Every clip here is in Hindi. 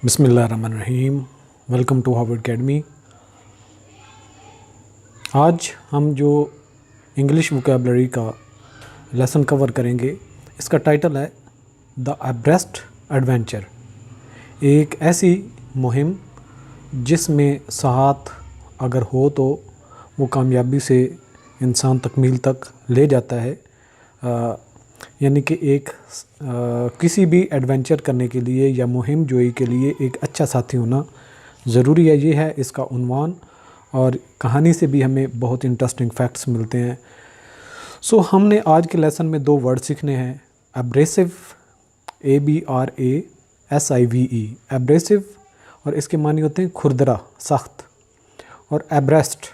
बिस्मिल्लाहिर्रहमानिर्रहीम। Welcome to Harvard academy. आज हम जो इंग्लिश वोकैबुलरी का लेसन कवर करेंगे, इसका टाइटल है द एब्रेस्ट एडवेंचर। एक ऐसी मुहिम जिसमें साथ अगर हो तो वो कामयाबी से इंसान तकमील तक ले जाता है। यानी कि किसी भी एडवेंचर करने के लिए या मुहिम जोई के लिए एक अच्छा साथी होना ज़रूरी है। ये है इसका उन्वान, और कहानी से भी हमें बहुत इंटरेस्टिंग फैक्ट्स मिलते हैं। हमने आज के लेसन में दो वर्ड सीखने हैं। एब्रेसिव, ABRASIVE, एब्रेसिव, और इसके मानी होते हैं खुरदरा, सख्त। और एब्रेस्ट,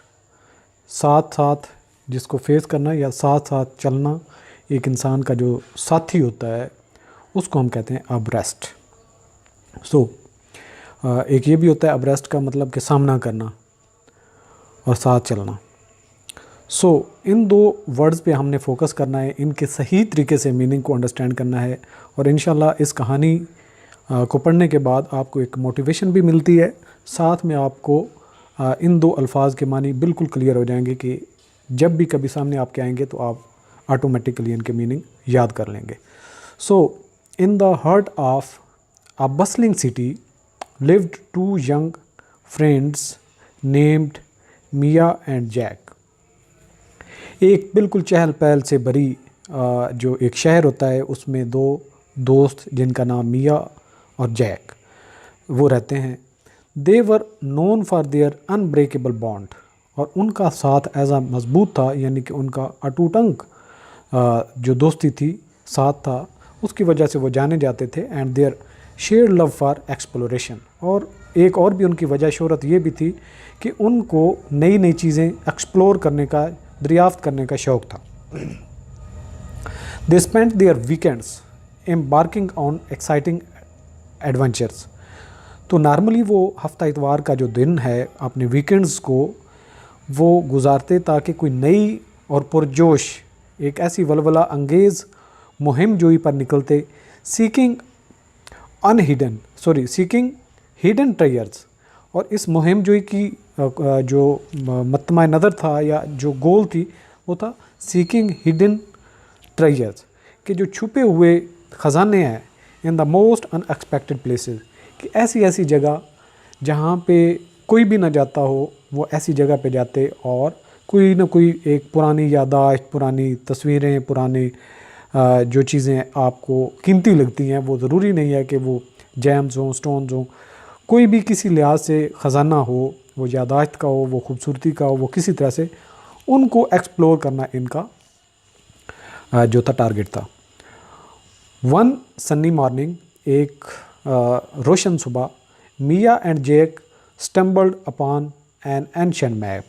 साथ साथ जिसको फेस करना या साथ साथ चलना, एक इंसान का जो साथी होता है उसको हम कहते हैं अब्रेस्ट। एक ये भी होता है अब्रेस्ट का मतलब कि सामना करना और साथ चलना। इन दो वर्ड्स पे हमने फोकस करना है, इनके सही तरीके से मीनिंग को अंडरस्टैंड करना है, और इंशाल्लाह इस कहानी को पढ़ने के बाद आपको एक मोटिवेशन भी मिलती है। साथ में आपको इन दो अल्फाज के मानी बिल्कुल क्लियर हो जाएंगे कि जब भी कभी सामने आपके आएंगे तो आप ऑटोमेटिकली इनके मीनिंग याद कर लेंगे। In the heart of a bustling city lived two young friends named Mia and Jack. एक बिल्कुल चहल पहल से भरी जो एक शहर होता है, उसमें दो दोस्त जिनका नाम मिया और जैक वो रहते हैं। They were known for their unbreakable bond, और उनका साथ ऐसा मजबूत था, यानी कि उनका अटूट अंग जो दोस्ती थी, साथ था, उसकी वजह से वो जाने जाते थे। And their share love for exploration, और एक और भी उनकी वजह शोहरत ये भी थी कि उनको नई नई चीज़ें एक्सप्लोर करने का, दरियाफ्त करने का शौक़ था। They spent their weekends embarking on exciting adventures. तो नॉर्मली वो हफ्ता इतवार का जो दिन है, अपने वीकेंड्स को वो गुजारते ताकि कोई नई और पुरजोश एक ऐसी वलवला अंगेज़ मुहिम जोई पर निकलते। सीकिंग हिडन ट्रेजर्स, और इस मुहिम जोई की जो मतमा नज़र था या जो गोल थी वो था सीकिंग हिडन ट्रेजर्स, कि जो छुपे हुए ख़जाने हैं in the most unexpected places, कि ऐसी ऐसी जगह जहाँ पे कोई भी ना जाता हो, वो ऐसी जगह पे जाते और कोई ना कोई एक पुरानी यादाश्त, पुरानी तस्वीरें, पुरानी जो चीज़ें आपको कीमती लगती हैं, वो ज़रूरी नहीं है कि वो जैम्स हों, स्टोन्स हों, कोई भी किसी लिहाज से ख़जाना हो, वो यादाश्त का हो, वो खूबसूरती का हो, वो किसी तरह से उनको एक्सप्लोर करना इनका जो था टारगेट था। वन सन्नी मॉर्निंग, एक रोशन सुबह, Mia and Jack stumbled upon an ancient map.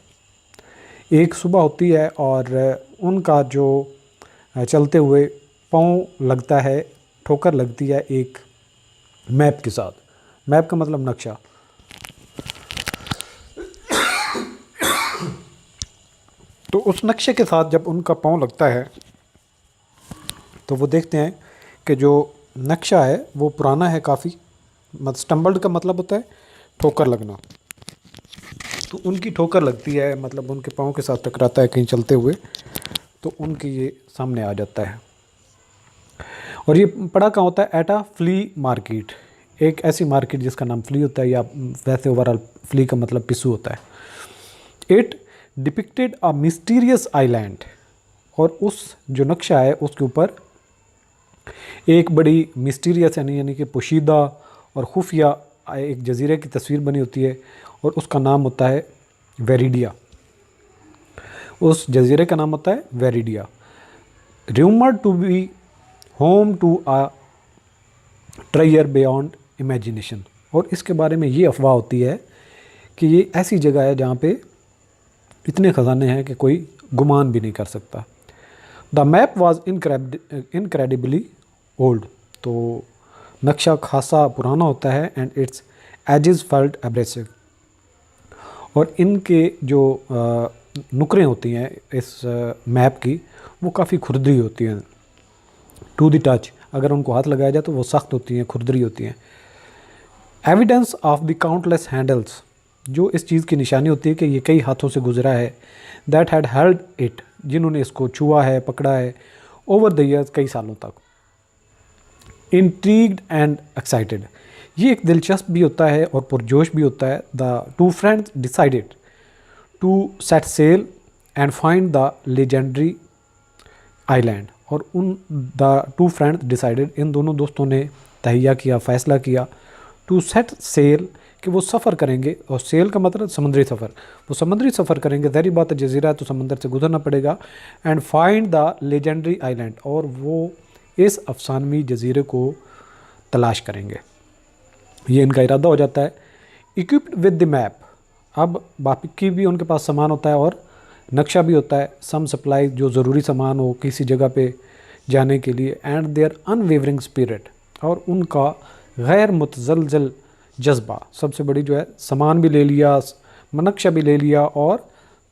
एक सुबह होती है और उनका जो चलते हुए पाँव लगता है, ठोकर लगती है एक मैप के साथ। मैप का मतलब नक्शा। तो उस नक्शे के साथ जब उनका पाँव लगता है तो वो देखते हैं कि जो नक्शा है वो पुराना है काफ़ी। स्टम्बल्ड का मतलब होता है ठोकर लगना। तो उनकी ठोकर लगती है, मतलब उनके पाँव के साथ टकराता है कहीं चलते हुए, तो उनके ये सामने आ जाता है। और ये पड़ा कहाँ होता है? एट अ फ्ली मार्केट, एक ऐसी मार्केट जिसका नाम फ्ली होता है, या वैसे ओवरऑल फ्ली का मतलब पिस्सू होता है। It depicted a mysterious island, और उस जो नक्शा है उसके ऊपर एक बड़ी मिस्टीरियस यानी कि पोशीदा और खुफिया एक जजीरे की तस्वीर बनी होती है, और उसका नाम होता है वेरिडिया। उस जजीरे का नाम होता है Veridia. Rumoured to be home to a treasure beyond imagination, और इसके बारे में ये अफवाह होती है कि ये ऐसी जगह है जहाँ पे इतने ख़जाने हैं कि कोई गुमान भी नहीं कर सकता। The map was incredibly old, तो नक्शा खासा पुराना होता है। And its edges felt abrasive, और इनके जो नुकरें होती हैं इस मैप की, वो काफ़ी खुरदरी होती हैं। टू द टच, अगर उनको हाथ लगाया जाए तो वो सख्त होती हैं, खुरदरी होती हैं। Evidence of the countless handles, जो इस चीज़ की निशानी होती है कि ये कई हाथों से गुजरा है, दैट हैड हेल्ड इट, जिन्होंने इसको छुआ है, पकड़ा है, ओवर द ईयर्स, कई सालों तक। इंट्रीग्ड एंड एक्साइटेड, ये एक दिलचस्प भी होता है और पुरजोश भी होता है। The two friends decided to set sail and find the legendary island, और उन द टू फ्रेंड्स डिसाइडेड, इन दोनों दोस्तों ने तहैया किया, फ़ैसला किया, टू सेट सेल, कि वो सफ़र करेंगे, और सेल का मतलब समुद्री सफ़र, वो समुद्री सफ़र करेंगे, ज़ाहिर बात है जजीरा है तो समंदर से गुजरना पड़ेगा, and find the legendary island, और वो इस अफसानवी जजीरे को तलाश करेंगे। ये इनका इरादा हो जाता है। इक्विप्ड विद द मैप, अब बाकी भी उनके पास सामान होता है और नक्शा भी होता है, सम सप्लाई, जो ज़रूरी सामान हो किसी जगह पे जाने के लिए, एंड देयर अनवेवरिंग स्पिरिट, और उनका गैर मुतज़लज़ल जज्बा, सबसे बड़ी जो है, सामान भी ले लिया, नक्शा भी ले लिया, और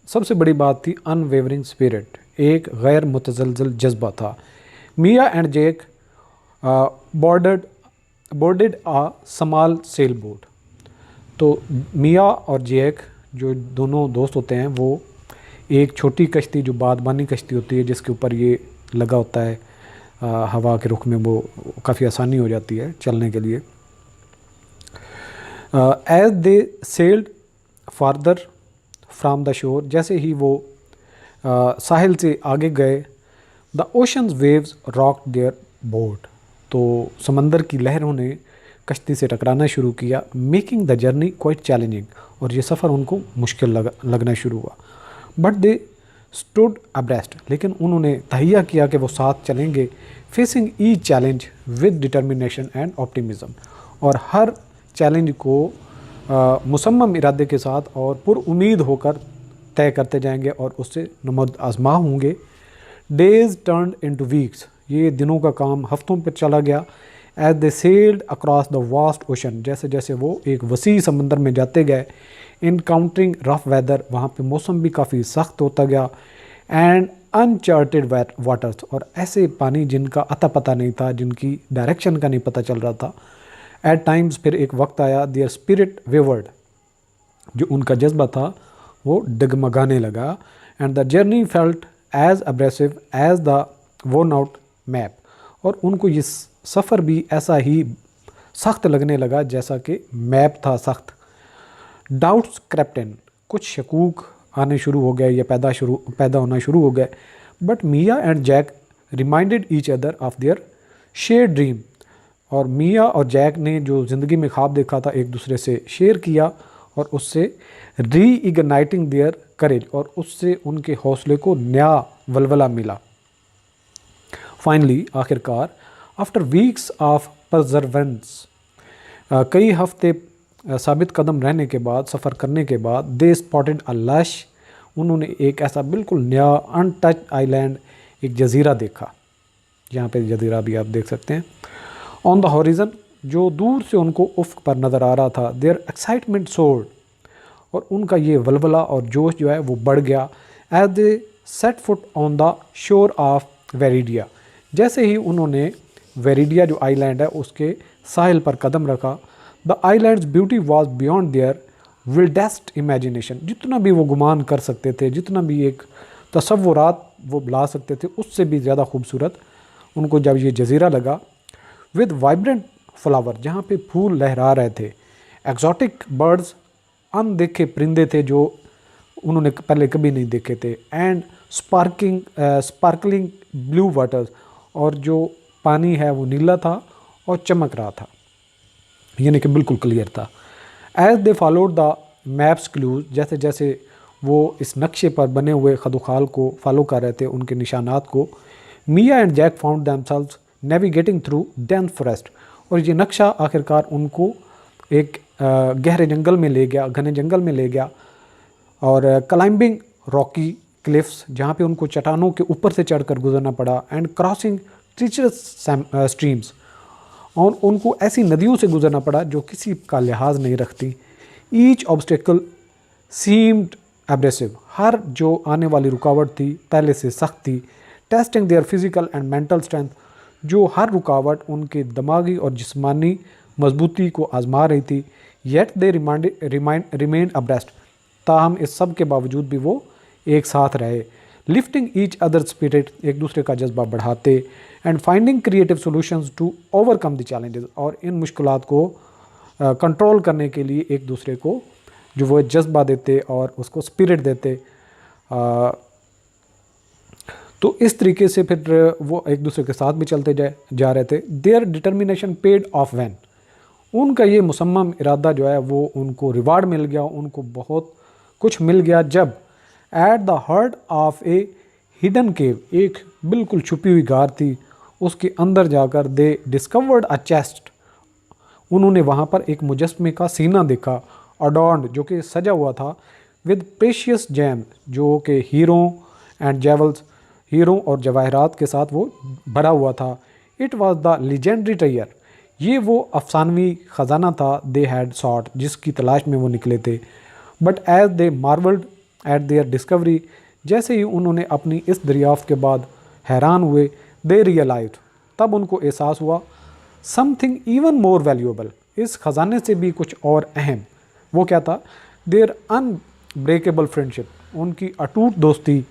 सबसे बड़ी बात थी अनवेवरिंग स्पिरिट, एक गैर मुतज़लज़ल जज्बा था। Mia and Jack boarded a small sail boat, तो मिया और जैक जो दोनों दोस्त होते हैं, वो एक छोटी कश्ती, जो बादबानी कश्ती होती है जिसके ऊपर ये लगा होता है, हवा के रुख में वो काफ़ी आसानी हो जाती है चलने के लिए। As they sailed farther from the shore, जैसे ही वो साहिल से आगे गए, the ocean's waves rock their boat, तो समंदर की लहरों ने कश्ती से टकराना शुरू किया, making the journey quite challenging, और ये सफ़र उनको मुश्किल लगना शुरू हुआ। बट दे स्टूड अब्रेस्ट, लेकिन उन्होंने तहैया किया कि वो साथ चलेंगे, facing each challenge with determination and optimism, और हर चैलेंज को मुसम्मम इरादे के साथ और पुरउम्मीद होकर तय करते जाएंगे और उससे नमूद आजमा होंगे। डेज टर्न इनटू वीक्स, ये दिनों का काम हफ्तों पर चला गया। As they sailed across the vast ocean, जैसे जैसे वो एक वसी समंदर में जाते गए, इनकाउंटरिंग रफ वेदर, वहाँ पे मौसम भी काफ़ी सख्त होता गया, एंड अनचार्टेड वाटर्स, और ऐसे पानी जिनका अता पता नहीं था, जिनकी डायरेक्शन का नहीं पता चल रहा था। एट टाइम्स, फिर एक वक्त आया, देयर स्पिरिट वेवर्ड, जो उनका जज्बा था वो डगमगाने लगा, and the journey felt as abrasive as the worn out map, और उनको ये सफ़र भी ऐसा ही सख्त लगने लगा जैसा कि मैप था सख्त। डाउट्स क्रेप्ट इन, कुछ शकूक आने शुरू हो गए या पैदा होना शुरू हो गए। But Mia and Jack reminded each other of their shared dream, और मिया और जैक ने जो ज़िंदगी में ख्वाब देखा था एक दूसरे से शेयर किया, और उससे री इग्नाइटिंग देयर करेज, और उससे उनके हौसले को नया वलवला मिला। फाइनली, आखिरकार, आफ्टर वीक्स ऑफ परजर्वेंस, कई हफ्ते साबित कदम रहने के बाद, सफ़र करने के बाद, दे स्पॉटेड अ लश, उन्होंने एक ऐसा बिल्कुल नया अनटच आइलैंड, एक जजीरा देखा, यहाँ पे जजीरा भी आप देख सकते हैं, ऑन द हॉरिजन, जो दूर से उनको उफ़्क़ पर नज़र आ रहा था। देयर एक्साइटमेंट सोर्ड, और उनका ये वलवला और जोश जो है वो बढ़ गया। As they set foot on the shore of Veridia, जैसे ही उन्होंने वेरिडिया जो आइलैंड है उसके साहिल पर कदम रखा, the island's beauty was beyond their wildest imagination, जितना भी वो गुमान कर सकते थे, जितना भी एक तसव्वुरात वो ला सकते थे, उससे भी ज़्यादा खूबसूरत उनको जब ये जजीरा लगा। विद वाइब्रेंट फ्लावर, जहाँ पे फूल लहरा रहे थे, एक्जॉटिक बर्ड्स, अनदेखे परिंदे थे जो उन्होंने पहले कभी नहीं देखे थे, एंड स्पार्कलिंग ब्लू वाटर्स, और जो पानी है वो नीला था और चमक रहा था, यानी कि बिल्कुल क्लियर था। As they followed the map's clues, जैसे जैसे वो इस नक्शे पर बने हुए खदोखाल को फॉलो कर रहे थे, उनके निशानात को, Mia and Jack found themselves navigating through dense forest, और ये नक्शा आखिरकार उनको एक गहरे जंगल में ले गया, घने जंगल में ले गया, और क्लाइंबिंग रॉकी क्लिफ्स, जहाँ पे उनको चट्टानों के ऊपर से चढ़कर गुजरना पड़ा, एंड क्रॉसिंग ट्रीचरस स्ट्रीम्स, और उनको ऐसी नदियों से गुजरना पड़ा जो किसी का लिहाज नहीं रखती। ईच ऑब्स्टेकल सीम्ड एब्रेसिव, हर जो आने वाली रुकावट थी पहले से सख्त थी। Testing their physical and mental strength, जो हर रुकावट उनके दिमागी और जिस्मानी मजबूती को आजमा रही थी। येट दे रिमेंड अब्रेस्ट, ताहम इस सब के बावजूद भी वो एक साथ रहे। लिफ्टिंग ईच अदर स्पिरिट, एक दूसरे का जज्बा बढ़ाते। And finding creative solutions to overcome the challenges, और इन मुश्किलात को कंट्रोल करने के लिए एक दूसरे को जो वो जज्बा देते और उसको स्पिरिट देते। तो इस तरीके से फिर वो एक दूसरे के साथ भी चलते जा रहे थे। Their determination paid off when, उनका ये मुसम्मम इरादा जो है वो उनको रिवार्ड मिल गया, उनको बहुत कुछ मिल गया जब at the heart of a hidden cave, एक बिल्कुल छुपी हुई गार थी, उसके अंदर जाकर दे डिस्कवर्ड अ चेस्ट, उन्होंने वहाँ पर एक मुजस्मे का सीना देखा, अडॉर्न्ड जो कि सजा हुआ था विद प्रेशियस जैम, जो कि हीरों एंड जेवल्स, हीरों और जवाहरात के साथ वो भरा हुआ था। It was the legendary treasure, ये वो अफसानवी ख़जाना था दे हैड सॉट, जिसकी तलाश में वो निकले थे। But as they marvelled at their discovery, जैसे ही उन्होंने अपनी इस दरियाफ्त के बाद हैरान हुए, दे रियलाइज्ड, तब उनको एहसास हुआ समथिंग इवन मोर वैल्यूएबल, इस ख़जाने से भी कुछ और अहम। वो क्या था? देयर अनब्रेकेबल फ्रेंडशिप, उनकी अटूट दोस्ती,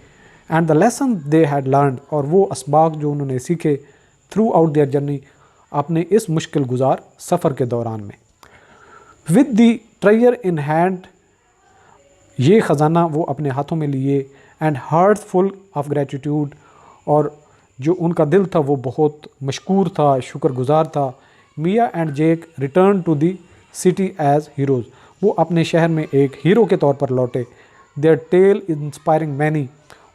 and the lesson they had learned, और वो असबाक जो उन्होंने सीखे थ्रू आउट देयर जर्नी, अपने इस मुश्किल गुजार सफ़र के दौरान में। With the treasure in hand, ये ख़जाना वो अपने हाथों में लिए, and heart full of gratitude, और जो उनका दिल था वो बहुत मशकूर था, शुक्रगुजार था। Mia and Jack return to the city as heroes, वो अपने शहर में एक हीरो के तौर पर लौटे। देयर टेल इंस्पायरिंग मैनी,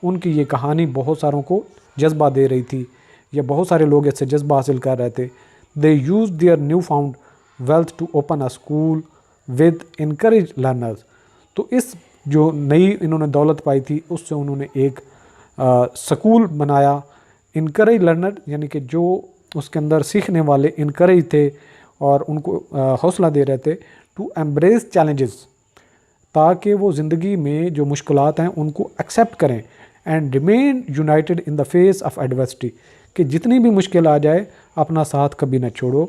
उनकी ये कहानी बहुत सारों को जज्बा दे रही थी, या बहुत सारे लोग इससे जज्बा हासिल कर रहे थे। They use their new found wealth to open a school with encourage learners, तो इस जो नई इन्होंने दौलत पाई थी उससे उन्होंने एक स्कूल बनाया। इनकरेज लर्नर यानी कि जो उसके अंदर सीखने वाले इनकरेज थे और उनको हौसला दे रहे थे टू एम्ब्रेस चैलेंजेस, ताकि वो ज़िंदगी में जो मुश्किलात हैं उनको एक्सेप्ट करें, and remain United in the face of adversity, कि जितनी भी मुश्किल आ जाए अपना साथ कभी न छोड़ो।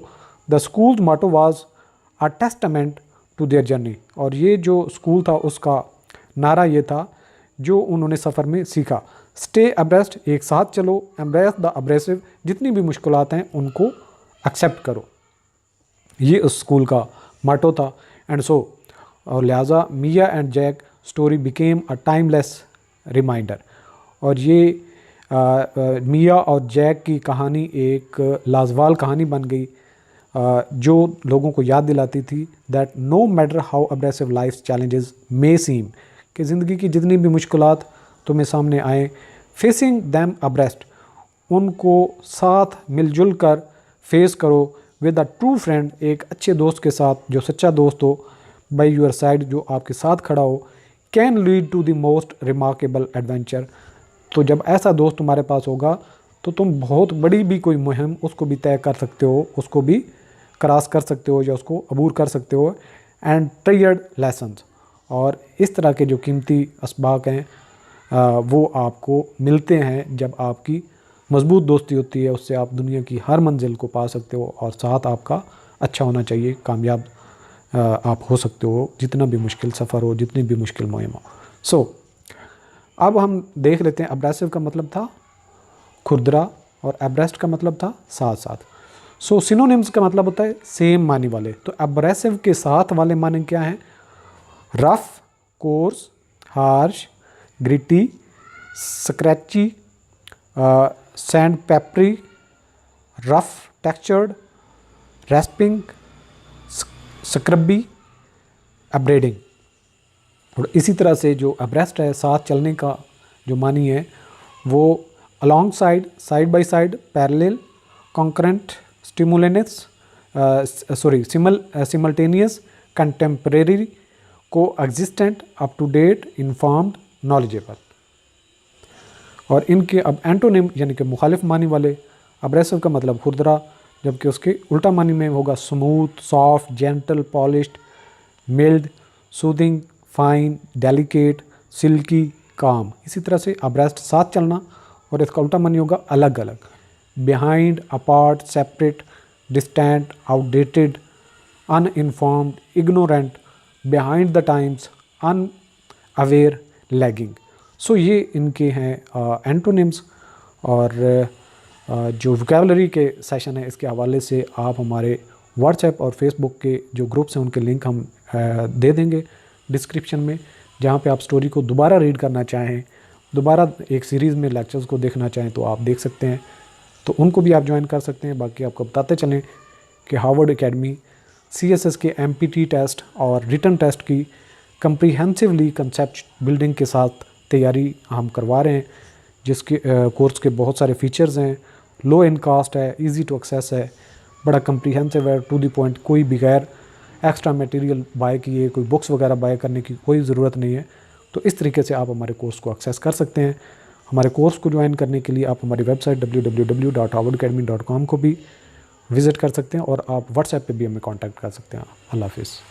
The school motto was a testament to their journey, और ये जो स्कूल था उसका नारा ये था जो उन्होंने सफ़र में सीखा, स्टे अब्रेस्ट, एक साथ चलो, एम्ब्रेस द अब्रेसिव, जितनी भी मुश्किलात हैं उनको एक्सेप्ट करो, ये उस स्कूल का माटो था। एंड सो, और लिहाजा Mia and Jack story became a timeless reminder, और ये मिया और जैक की कहानी एक लाजवाल कहानी बन गई, जो लोगों को याद दिलाती थी that no matter how abrasive life challenges may seem, कि ज़िंदगी की जितनी भी मुश्किलात तुम्हें सामने आए, फेसिंग दैम अब्रेस्ट, उनको साथ मिलजुल कर फेस करो विद अ ट्रू फ्रेंड, एक अच्छे दोस्त के साथ जो सच्चा दोस्त हो, बाई योर साइड, जो आपके साथ खड़ा हो, can lead to the most remarkable adventure. तो जब ऐसा दोस्त तुम्हारे पास होगा तो तुम बहुत बड़ी भी कोई मुहिम उसको भी तय कर सकते हो, उसको भी क्रॉस कर सकते हो या उसको अबूर कर सकते हो। एंड ट्रेयर्ड लेसन्स, और इस तरह के जो कीमती असबाक हैं वो आपको मिलते हैं जब आपकी मजबूत दोस्ती होती है, उससे आप दुनिया की हर मंजिल को पा सकते हो, और साथ आपका अच्छा होना चाहिए, कामयाब आप हो सकते हो, जितना भी मुश्किल सफ़र हो, जितनी भी मुश्किल मुहिम हो। सो अब हम देख लेते हैं, अब्रेसिव का मतलब था खुरदरा और एब्रेस्ट का मतलब था साथ साथ। सो सिनोनिम्स का मतलब होता है सेम मानी वाले। तो एब्रेसिव के साथ वाले माने क्या हैं? Rough, coarse, harsh, gritty, scratchy, sand papery, rough textured, rasping, scrubby, abrading. और इसी तरह से जो अब्रेस्ट है, साथ चलने का जो मानी है वो alongside, side by side, parallel, concurrent, simultaneous, simultaneous, contemporary, coexistent, up to date, informed, knowledgeable. और इनके अब एंटोनिम यानी कि मुखालिफ मानी वाले, अब्रेसिव का मतलब खुरदरा, जबकि उसके उल्टा मानी में होगा smooth, soft, gentle, polished, mild, soothing, fine, delicate, silky, काम। इसी तरह से अब्रेस्ट साथ चलना, और इसका उल्टा मानी होगा अलग अलग, behind, apart, separate, distant, outdated, uninformed, ignorant, behind the times, unaware, lagging. So ये इनके हैं एंटोनिम्स। और जो वोकैबुलरी के सेशन है इसके हवाले से आप हमारे व्हाट्सएप और फेसबुक के जो ग्रुप्स हैं उनके लिंक हम दे देंगे डिस्क्रिप्शन में, जहाँ पे आप स्टोरी को दोबारा रीड करना चाहें, दोबारा एक सीरीज़ में लेक्चर्स को देखना चाहें तो आप देख सकते हैं, तो उनको भी आप ज्वाइन कर सकते हैं। बाकी आपको बताते चलें कि हार्वर्ड एकेडमी CSS के MPT टेस्ट और रिटन टेस्ट की कंप्रीहेंसिवली कंसेप्ट बिल्डिंग के साथ तैयारी हम करवा रहे हैं, जिसके कोर्स के बहुत सारे फीचर्स हैं, लो इन कास्ट है, इजी टू एक्सेस है, बड़ा कंप्रीहेंसिव है, टू द पॉइंट, कोई बगैर एक्स्ट्रा मटेरियल बाय किए कोई बुक्स वगैरह बाय करने की कोई ज़रूरत नहीं है। तो इस तरीके से आप हमारे कोर्स को एक्सेस कर सकते हैं। हमारे कोर्स को ज्वाइन करने के लिए आप हमारी वेबसाइट www.harvardacademy.com को भी विज़िट कर सकते हैं और आप व्हाट्सएप पे भी हमें कांटेक्ट कर सकते हैं। अल्लाह हाफ़िज़।